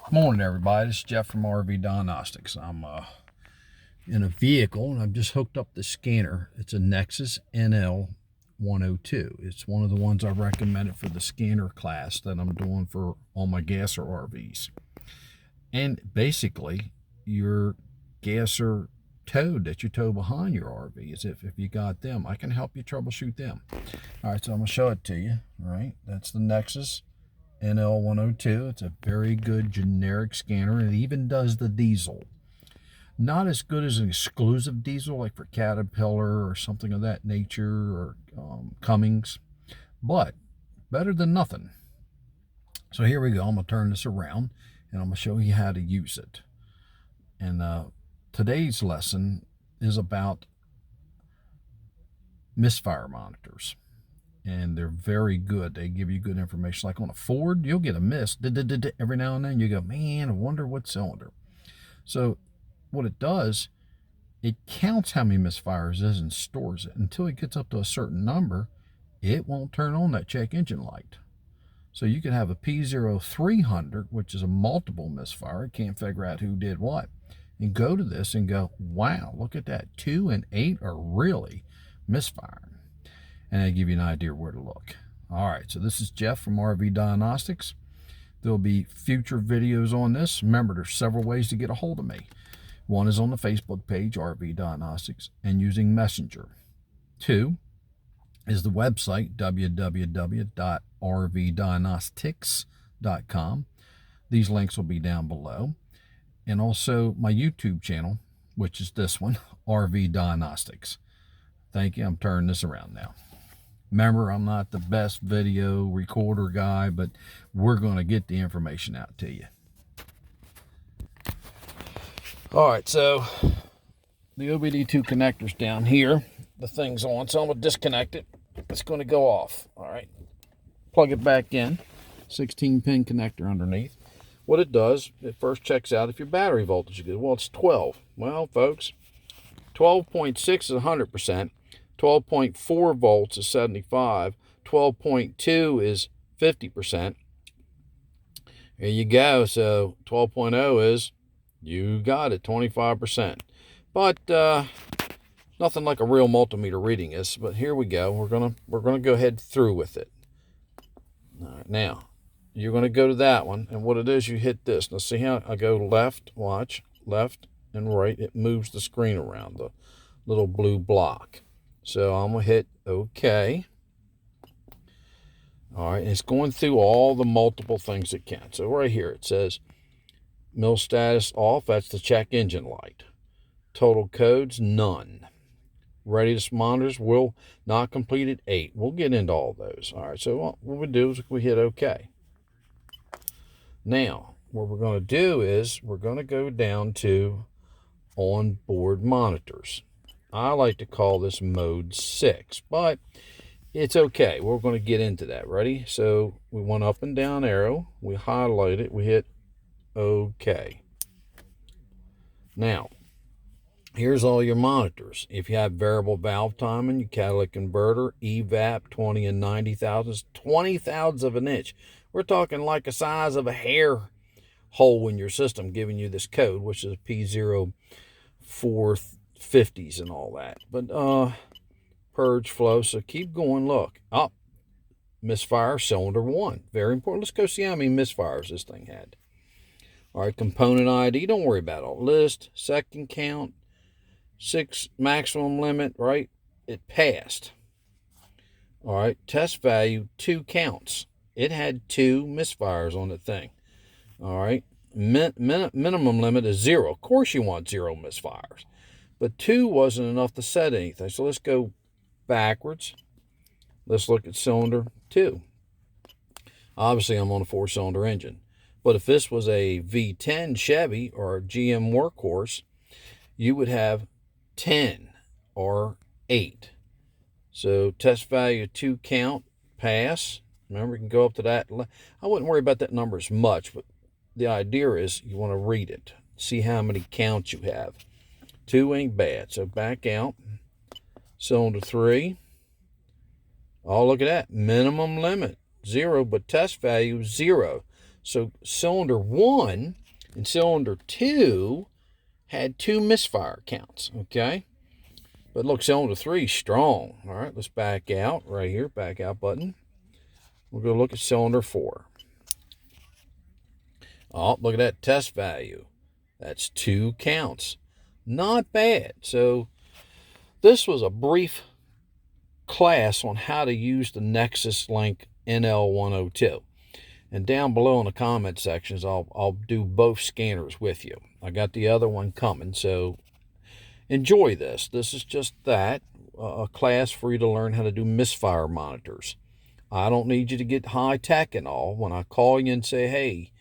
Morning, everybody. This is Jeff from RV Diagnostics. I'm in a vehicle and I've just hooked up the scanner. It's a NEXAS NL 102. It's one of the ones I recommended for the scanner class that I'm doing for all my gasser RVs. And basically, your gasser towed that you tow behind your RV is if you got them, I can help you troubleshoot them. All right, so I'm gonna show it to you. All right, that's the NEXAS NL102. It's a very good generic scanner. It even does the diesel. Not as good as an exclusive diesel like for Caterpillar or something of that nature, or Cummins, but better than nothing. So here we go. I'm going to turn this around and I'm going to show you how to use it. And today's lesson is about Misfire monitors. And they're very good. They give you good information. Like on a Ford, you'll get a miss. Every now and then you go, man, I wonder what cylinder. So what it does, it counts how many misfires is and stores it. Until it gets up to a certain number, it won't turn on that check engine light. So you could have a P0300, which is a multiple misfire. It can't figure out who did what. And go to this and go, wow, look at that. 2 and 8 are really misfiring. And I give you an idea where to look. All right, so this is Jeff from RV Diagnostics. There'll be future videos on this. Remember, there's several ways to get a hold of me. One is on the Facebook page, RV Diagnostics, and using Messenger. 2 is the website, www.rvdiagnostics.com. These links will be down below. And also my YouTube channel, which is this one, RV Diagnostics. Thank you. I'm turning this around now. Remember, I'm not the best video recorder guy, but we're going to get the information out to you. All right, so the OBD2 connector's down here. The thing's on, so I'm going to disconnect it. It's going to go off. All right, plug it back in. 16-pin connector underneath. What it does, it first checks out if your battery voltage is good. Well, it's 12. Well, folks, 12.6 is 100%. 12.4 volts is 75. 12.2 is 50%. There you go. So 12.0 is, you got it, 25%. But nothing like a real multimeter reading is. But here we go. We're gonna go ahead through with it. All right, now you're gonna go to that one, and what it is, you hit this. Now see how I go left? Watch, left and right. It moves the screen around, the little blue block. So I'm going to hit OK. All right, and it's going through all the multiple things it can. So right here it says mil status off. That's the check engine light. Total codes, none. Readiness monitors will not completed 8. We'll get into all those. All right, so what we do is we hit OK. Now, what we're going to do is we're going to go down to onboard monitors. I like to call this mode 6, but it's okay. We're going to get into that. Ready? So we want up and down arrow. We highlight it. We hit OK. Now, here's all your monitors. If you have variable valve timing, your catalytic converter, EVAP, 20 and 90 thousandths, 20 thousandths of an inch. We're talking like the size of a hair hole in your system, giving you this code, which is P0450s and all that. But purge flow. So keep going. Look up. Misfire cylinder 1. Very important. Let's go see how many misfires this thing had. All right, component ID. Don't worry about it. List, second count, 6 maximum limit. Right, it passed. All right, test value 2 counts. It had 2 misfires on the thing. All right, minimum limit is 0. Of course you want 0 misfires. But 2 wasn't enough to set anything. So let's go backwards. Let's look at cylinder 2. Obviously, I'm on a 4-cylinder engine. But if this was a V10 Chevy or a GM Workhorse, you would have 10 or 8. So test value 2 count, pass. Remember, you can go up to that. I wouldn't worry about that number as much, but the idea is you want to read it. See how many counts you have. 2 ain't bad. So back out. Cylinder 3. Oh, look at that. Minimum limit, 0, but test value, 0. So cylinder 1 and cylinder 2 had 2 misfire counts, okay? But look, cylinder 3 is strong. All right, let's back out right here, back out button. We're going to look at cylinder 4. Oh, look at that test value. That's 2 counts. Not bad. So this was a brief class on how to use the NEXAS Link NL102. And down below in the comment sections, I'll do both scanners with you. I got the other one coming, so enjoy this. This is just that, a class for you to learn how to do misfire monitors. I don't need you to get high tech and all. When I call you and say, hey,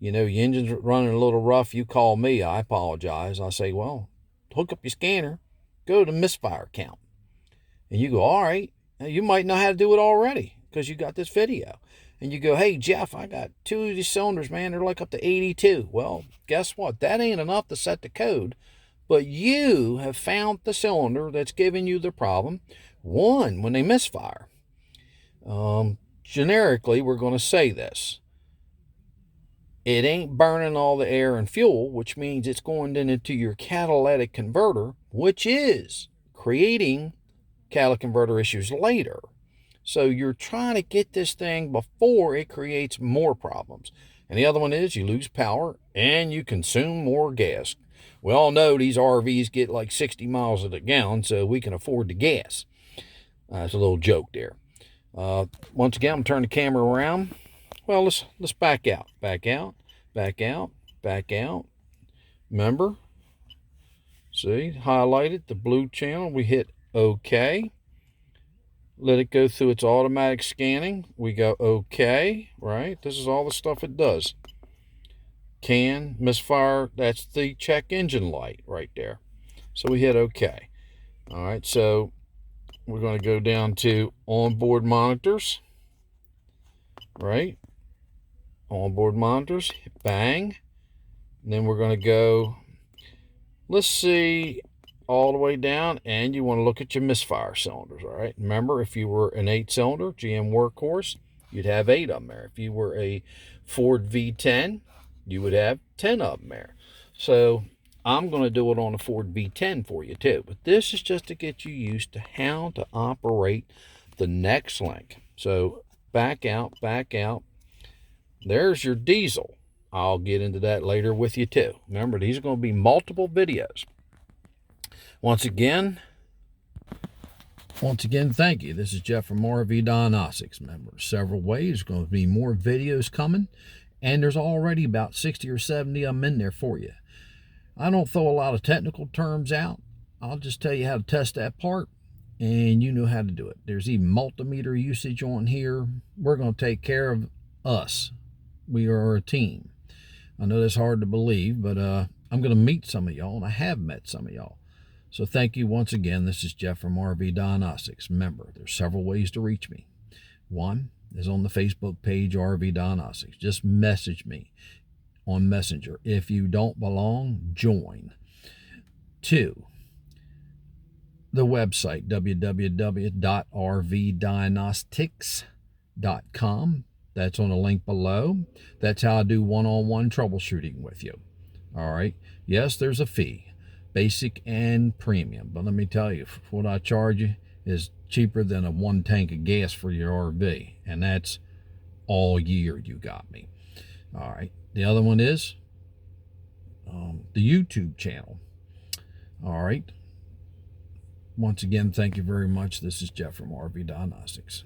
you know, your engine's running a little rough, you call me, I apologize. I say, well, hook up your scanner, go to misfire count. And you go, all right, now you might know how to do it already because you got this video. And you go, hey, Jeff, I got 2 of these cylinders, man. They're like up to 82. Well, guess what? That ain't enough to set the code. But you have found the cylinder that's giving you the problem. One, when they misfire. Generically, we're going to say this. It ain't burning all the air and fuel, which means it's going into your catalytic converter, which is creating catalytic converter issues later. So you're trying to get this thing before it creates more problems. And the other one is you lose power and you consume more gas. We all know these RVs get like 60 miles a gallon, so we can afford the gas. It's a little joke there. Once again, I'm turning the camera around. Well, let's back out. Back out, back out, back out. Remember? See, highlighted the blue channel. We hit OK. Let it go through its automatic scanning. We go OK, right? This is all the stuff it does. Can, misfire, that's the check engine light right there. So we hit OK. All right, so we're going to go down to onboard monitors, right? Onboard monitors, bang. And then we're going to go, let's see, all the way down, and you want to look at your misfire cylinders, all right? Remember, if you were an 8-cylinder GM Workhorse, you'd have 8 of them there. If you were a Ford V10, you would have 10 of them there. So I'm going to do it on a Ford V10 for you too. But this is just to get you used to how to operate the NEXAS Link. So back out, back out. There's your diesel. I'll get into that later with you too. Remember, these are going to be multiple videos. Once again, thank you. This is Jeff from RV Diagnostics. Remember, several ways. There's going to be more videos coming, and there's already about 60 or 70 of them in there for you. I don't throw a lot of technical terms out. I'll just tell you how to test that part, and you know how to do it. There's even multimeter usage on here. We're going to take care of us. We are a team. I know that's hard to believe, but I'm going to meet some of y'all, and I have met some of y'all. So thank you once again. This is Jeff from RV Diagnostics. Remember, there's several ways to reach me. One is on the Facebook page, RV Diagnostics. Just message me on Messenger. If you don't belong, join. 2, the website, www.rvdiagnostics.com. That's on the link below. That's how I do one-on-one troubleshooting with you. All right. Yes, there's a fee. Basic and premium, but let me tell you, what I charge you is cheaper than a 1 tank of gas for your RV, and that's all year. You got me. All right, the other one is the YouTube channel. All right, once again, thank you very much. This is Jeff from RV Diagnostics.